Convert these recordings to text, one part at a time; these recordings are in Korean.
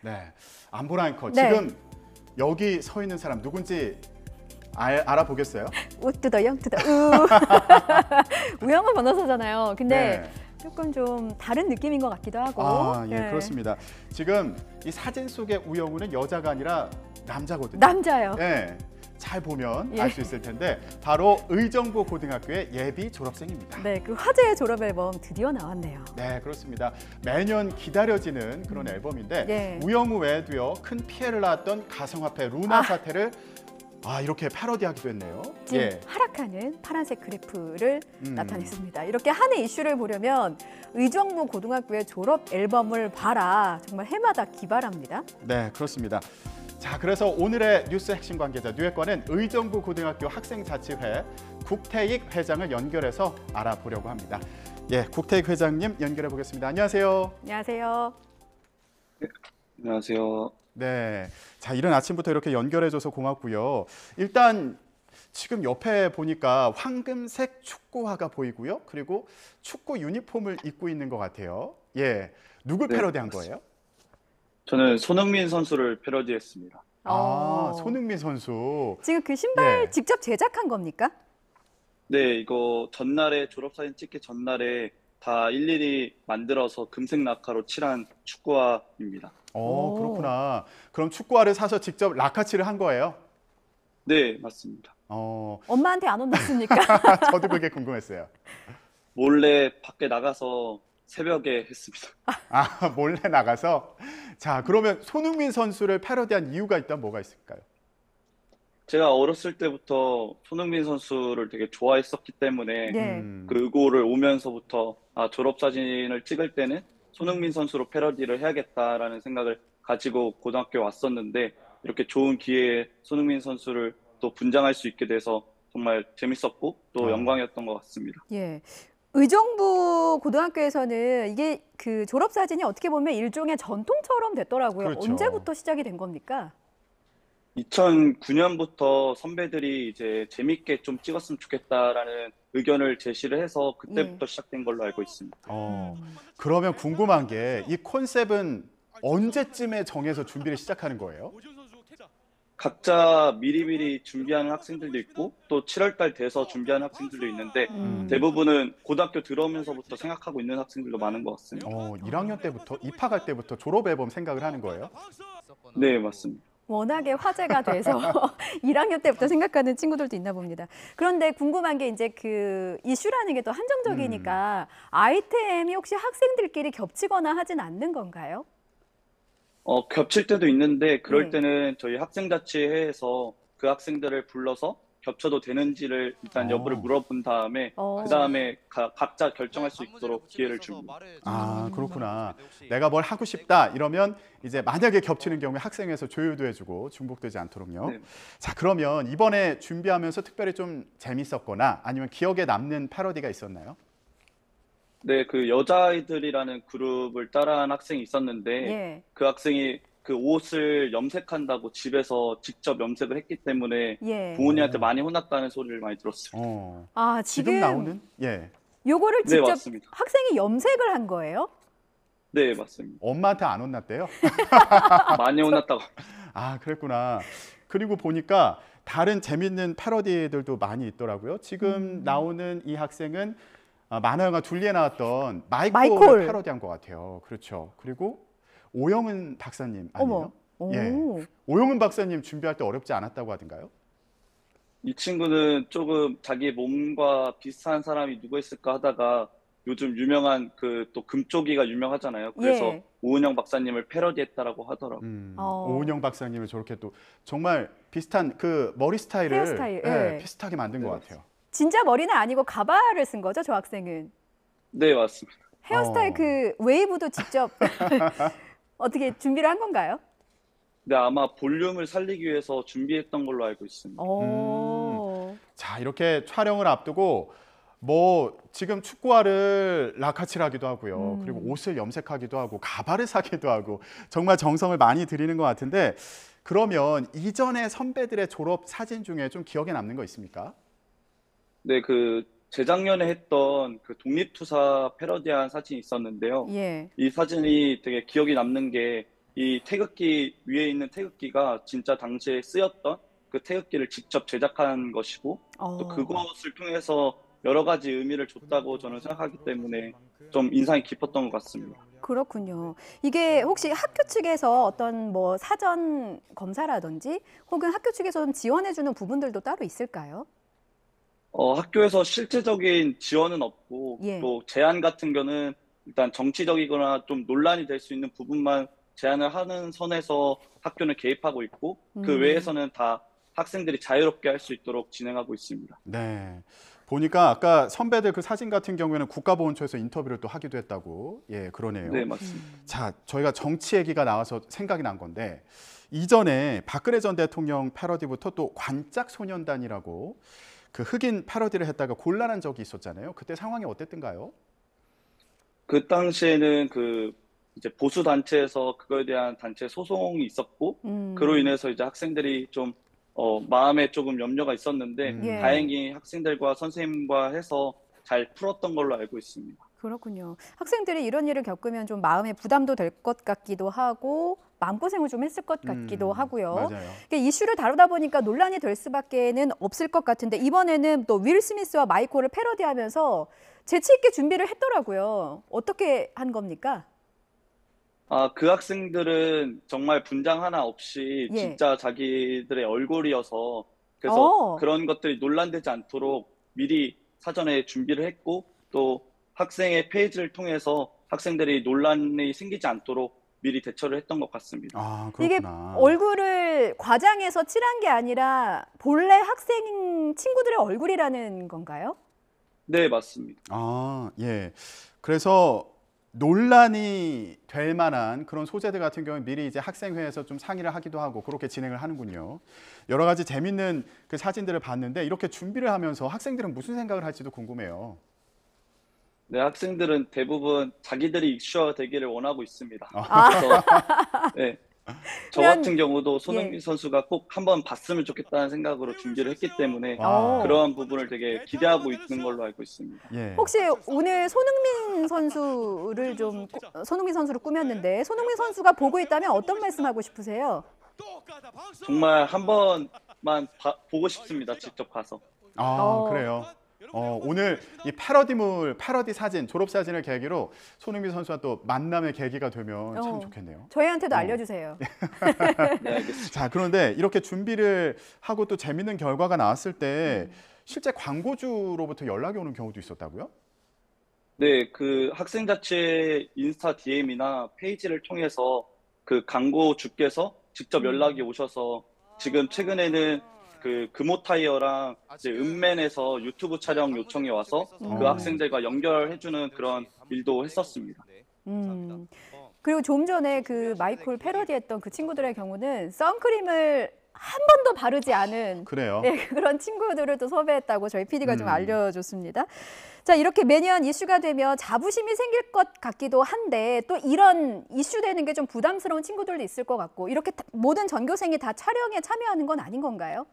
네, 안보라 앵커. 네. 지금 여기 서 있는 사람 누군지 알아보겠어요? 우뚜더 영뚜더 우영우 변호사잖아요. 근데 네. 조금 좀 다른 느낌인 것 같기도 하고. 아, 예, 네. 그렇습니다. 지금 이 사진 속의 우영우는 여자가 아니라 남자거든요. 남자예요. 네, 잘 보면 예. 알 수 있을 텐데 바로 의정부 고등학교의 예비 졸업생입니다. 네, 그 화제의 졸업 앨범 드디어 나왔네요. 네, 그렇습니다. 매년 기다려지는 그런 앨범인데 네. 우영우 외에도요 큰 피해를 낳았던 가상화폐 루나 아. 사태를 이렇게 패러디하기도 했네요. 지금 하락하는 파란색 그래프를 음. 나타냈습니다. 이렇게 한 해 이슈를 보려면 의정부 고등학교의 졸업 앨범을 봐라. 정말 해마다 기발합니다. 네, 그렇습니다. 자, 그래서 오늘의 뉴스 핵심 관계자 뉴에과는 의정부 고등학교 학생자치회 국태익 회장을 연결해서 알아보려고 합니다. 예, 국태익 회장님 연결해 보겠습니다. 안녕하세요. 안녕하세요. 안녕하세요. 네, 자 이른 아침부터 이렇게 연결해줘서 고맙고요. 일단 지금 옆에 보니까 황금색 축구화가 보이고요. 그리고 축구 유니폼을 입고 있는 것 같아요. 예, 누굴 네, 패러디한 맞습니다. 거예요? 저는 손흥민 선수를 패러디했습니다. 손흥민 선수. 지금 그 신발 예. 직접 제작한 겁니까? 네, 이거 전날에 졸업사진 찍기 전날에 다 일일이 만들어서 금색 라카로 칠한 축구화입니다. 오. 그렇구나. 그럼 축구화를 사서 직접 라카치를 한 거예요? 네, 맞습니다. 엄마한테 안 혼났습니까? 저도 그게 궁금했어요. 몰래 밖에 나가서 새벽에 했습니다. 몰래 나가서. 자, 그러면 손흥민 선수를 패러디한 이유가 있다면 뭐가 있을까요? 제가 어렸을 때부터 손흥민 선수를 되게 좋아했었기 때문에 네. 그 의고를 오면서부터 졸업사진을 찍을 때는 손흥민 선수로 패러디를 해야겠다라는 생각을 가지고 고등학교에 왔었는데 이렇게 좋은 기회에 손흥민 선수를 또 분장할 수 있게 돼서 정말 재밌었고 또 영광이었던 것 같습니다. 예. 의정부 고등학교에서는 이게 그 졸업 사진이 어떻게 보면 일종의 전통처럼 됐더라고요. 그렇죠. 언제부터 시작이 된 겁니까? 2009년부터 선배들이 이제 재밌게 좀 찍었으면 좋겠다라는 의견을 제시를 해서 그때부터 시작된 걸로 알고 있습니다. 그러면 궁금한 게 이 컨셉은 언제쯤에 정해서 준비를 시작하는 거예요? 각자 미리미리 준비하는 학생들도 있고 또 7월 달 돼서 준비하는 학생들도 있는데 대부분은 고등학교 들어오면서부터 생각하고 있는 학생들도 많은 것 같습니다. 1학년 때부터 입학할 때부터 졸업 앨범 생각을 하는 거예요? 네, 맞습니다. 워낙에 화제가 돼서 1학년 때부터 생각하는 친구들도 있나 봅니다. 그런데 궁금한 게 이제 그 이슈라는 게 또 한정적이니까 아이템이 혹시 학생들끼리 겹치거나 하진 않는 건가요? 겹칠 때도 있는데 그럴 네. 때는 저희 학생자치회에서 그 학생들을 불러서 겹쳐도 되는지를 일단 여부를 물어본 다음에 그 다음에 각자 결정할 수 있도록 기회를 줍니다. 그렇구나. 내가 뭘 하고 싶다 이러면 이제 만약에 겹치는 경우에 학생회에서 조율도 해주고 중복되지 않도록요. 네. 자, 그러면 이번에 준비하면서 특별히 좀 재밌었거나 아니면 기억에 남는 패러디가 있었나요? 네, 그 여자아이들이라는 그룹을 따라한 학생이 있었는데 예. 그 학생이 그 옷을 염색한다고 집에서 직접 염색을 했기 때문에 예. 부모님한테 많이 혼났다는 소리를 많이 들었습니다. 지금 나오는? 예. 요거를 네, 직접 맞습니다. 학생이 염색을 한 거예요? 네, 맞습니다. 엄마한테 안 혼났대요? 많이 혼났다고. 그랬구나. 그리고 보니까 다른 재밌는 패러디들도 많이 있더라고요. 지금 나오는 이 학생은 만화 영화 둘리에 나왔던 마이콜을 마이콜. 패러디한 것 같아요. 그렇죠. 그리고 오영은 박사님 아니에요? 어머. 예. 오영은 박사님 준비할 때 어렵지 않았다고 하던가요? 이 친구는 조금 자기 몸과 비슷한 사람이 누가 있을까 하다가 요즘 유명한 그 또 금쪽이가 유명하잖아요. 그래서 예. 오은영 박사님을 패러디했다라고 하더라고요. 오은영 박사님을 저렇게 또 정말 비슷한 그 머리 스타일을 헤어스타일, 예. 비슷하게 만든 것 같아요. 진짜 머리는 아니고 가발을 쓴 거죠, 저 학생은? 네, 맞습니다. 헤어스타일 그 웨이브도 직접 어떻게 준비를 한 건가요? 네, 아마 볼륨을 살리기 위해서 준비했던 걸로 알고 있습니다. 자, 이렇게 촬영을 앞두고 뭐 지금 축구화를 라카칠하기도 하고요. 그리고 옷을 염색하기도 하고 가발을 사기도 하고 정말 정성을 많이 들이는 것 같은데 그러면 이전에 선배들의 졸업 사진 중에 좀 기억에 남는 거 있습니까? 네, 그 재작년에 했던 그 독립투사 패러디한 사진이 있었는데요. 예. 이 사진이 되게 기억이 남는 게 이 태극기 위에 있는 태극기가 진짜 당시에 쓰였던 그 태극기를 직접 제작한 것이고 또 어. 그것을 통해서 여러 가지 의미를 줬다고 저는 생각하기 때문에 좀 인상이 깊었던 것 같습니다. 그렇군요. 이게 혹시 학교 측에서 어떤 뭐 사전 검사라든지 혹은 학교 측에서 좀 지원해주는 부분들도 따로 있을까요? 학교에서 실제적인 지원은 없고 예. 또 제안 같은 거는 일단 정치적이거나 좀 논란이 될 수 있는 부분만 제안을 하는 선에서 학교는 개입하고 있고 그 음. 외에서는 다 학생들이 자유롭게 할 수 있도록 진행하고 있습니다. 네. 보니까 아까 선배들 그 사진 같은 경우에는 국가보훈처에서 인터뷰를 또 하기도 했다고. 예, 네, 그러네요. 맞습니다. 자, 저희가 정치 얘기가 나와서 생각이 난 건데 이전에 박근혜 전 대통령 패러디부터 또 관짝소년단이라고 그 흑인 패러디를 했다가 곤란한 적이 있었잖아요. 그때 상황이 어땠던가요? 그 당시에는 이제 보수 단체에서 그거에 대한 단체 소송이 있었고 그로 음. 인해서 이제 학생들이 좀 마음에 조금 염려가 있었는데 예. 다행히 학생들과 선생님과 해서 잘 풀었던 걸로 알고 있습니다. 그렇군요. 학생들이 이런 일을 겪으면 좀 마음에 부담도 될 것 같기도 하고 마음고생을 좀 했을 것 같기도 하고요. 맞아요. 이게 이슈를 다루다 보니까 논란이 될 수밖에는 없을 것 같은데 이번에는 또 윌 스미스와 마이콜을 패러디하면서 재치 있게 준비를 했더라고요. 어떻게 한 겁니까? 그 학생들은 정말 분장 하나 없이 예. 진짜 자기들의 얼굴이어서 그래서 어. 그런 것들이 논란되지 않도록 미리 사전에 준비를 했고 또 학생의 페이지를 통해서 학생들이 논란이 생기지 않도록 미리 대처를 했던 것 같습니다. 아, 이게 그렇구나. 얼굴을 과장해서 칠한 게 아니라 본래 학생 친구들의 얼굴이라는 건가요? 네, 맞습니다. 아, 예. 그래서 논란이 될 만한 그런 소재들 같은 경우는 미리 이제 학생회에서 좀 상의를 하기도 하고 그렇게 진행을 하는군요. 여러 가지 재밌는 그 사진들을 봤는데 이렇게 준비를 하면서 학생들은 무슨 생각을 할지도 궁금해요. 네, 학생들은 대부분 자기들이 이슈화가 되기를 원하고 있습니다. 아, 그래서 네, 저 그냥 같은 경우도 예. 손흥민 선수가 꼭 한번 봤으면 좋겠다는 생각으로 준비를 했기 때문에 와. 그러한 부분을 되게 기대하고 있는 걸로 알고 있습니다. 예. 혹시 오늘 손흥민 선수를 꾸몄는데 손흥민 선수가 보고 있다면 어떤 말씀하고 싶으세요? 정말 한 번만 보고 싶습니다. 직접 가서. 아, 어. 그래요. 오늘 이 패러디물, 패러디 사진, 졸업 사진을 계기로 손흥민 선수와 또 만남의 계기가 되면 참 어. 좋겠네요. 저희한테도 어. 알려주세요. 네, 알겠습니다. 자, 그런데 이렇게 준비를 하고 또 재밌는 결과가 나왔을 때 실제 광고주로부터 연락이 오는 경우도 있었다고요? 네, 그 학생 자체 인스타 DM이나 페이지를 통해서 그 광고주께서 직접 연락이 오셔서 지금 최근에는 그 금호타이어랑 이제 읍맨에서 유튜브 촬영 요청이 와서 그 학생들과 연결해주는 그런 일도 했었습니다. 음. 그리고 좀 전에 그 마이콜 패러디했던 그 친구들의 경우는 선크림을 한 번도 바르지 않은 그래요. 예, 그런 친구들을 또 섭외했다고 저희 PD가 좀 음. 알려줬습니다. 자, 이렇게 매년 이슈가 되면 자부심이 생길 것 같기도 한데 또 이런 이슈되는 게 좀 부담스러운 친구들도 있을 것 같고 이렇게 모든 전교생이 다 촬영에 참여하는 건 아닌 건가요?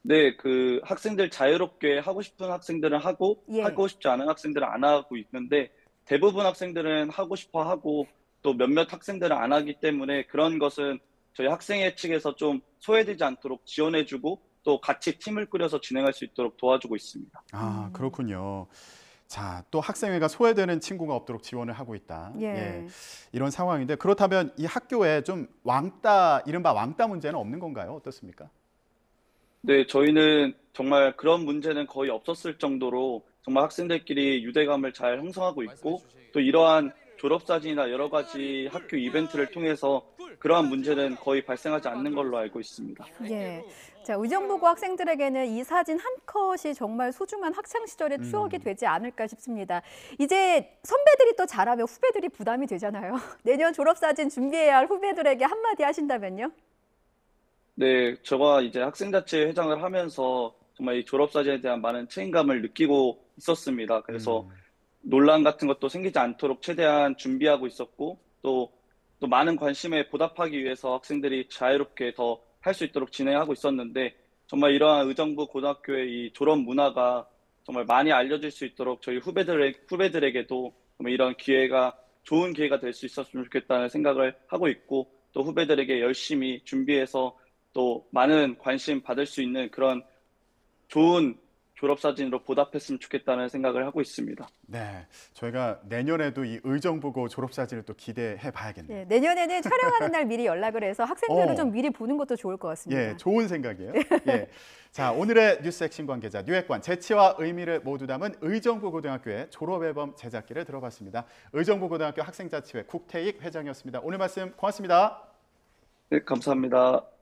네, 그 학생들 자유롭게 하고 싶은 학생들은 하고 예. 하고 싶지 않은 학생들은 안 하고 있는데 대부분 학생들은 하고 싶어 하고 또 몇몇 학생들은 안 하기 때문에 그런 것은 저희 학생회 측에서 좀 소외되지 않도록 지원해주고 또 같이 팀을 꾸려서 진행할 수 있도록 도와주고 있습니다. 아, 그렇군요. 자, 또 학생회가 소외되는 친구가 없도록 지원을 하고 있다. 예. 이런 상황인데 그렇다면 이 학교에 좀 왕따, 이른바 왕따 문제는 없는 건가요? 어떻습니까? 네, 저희는 정말 그런 문제는 거의 없었을 정도로 정말 학생들끼리 유대감을 잘 형성하고 있고 또 이러한 졸업사진이나 여러 가지 학교 이벤트를 통해서 그러한 문제는 거의 발생하지 않는 걸로 알고 있습니다. 예. 자, 의정부고 학생들에게는 이 사진 한 컷이 정말 소중한 학창 시절의 추억이 되지 않을까 싶습니다. 이제 선배들이 또 잘하면 후배들이 부담이 되잖아요. 내년 졸업 사진 준비해야 할 후배들에게 한마디 하신다면요? 네, 저가 이제 학생자치 회장을 하면서 정말 이 졸업사진에 대한 많은 책임감을 느끼고 있었습니다. 그래서 논란 같은 것도 생기지 않도록 최대한 준비하고 있었고 또 많은 관심에 보답하기 위해서 학생들이 자유롭게 더 할 수 있도록 진행하고 있었는데 정말 이러한 의정부 고등학교의 이 졸업 문화가 정말 많이 알려질 수 있도록 저희 후배들에게도 정말 이런 기회가 좋은 기회가 될 수 있었으면 좋겠다는 생각을 하고 있고 또 후배들에게 열심히 준비해서 또 많은 관심 받을 수 있는 그런 좋은 졸업사진으로 보답했으면 좋겠다는 생각을 하고 있습니다. 네, 저희가 내년에도 이 의정부고 졸업사진을 또 기대해 봐야겠네요. 네, 내년에는 촬영하는 날 미리 연락을 해서 학생들을 어. 좀 미리 보는 것도 좋을 것 같습니다. 예, 좋은 생각이에요. 예. 자, 오늘의 뉴스 액션 관계자 뉴액관 재치와 의미를 모두 담은 의정부고등학교의 졸업앨범 제작기를 들어봤습니다. 의정부고등학교 학생자치회 국태익 회장이었습니다. 오늘 말씀 고맙습니다. 네, 감사합니다.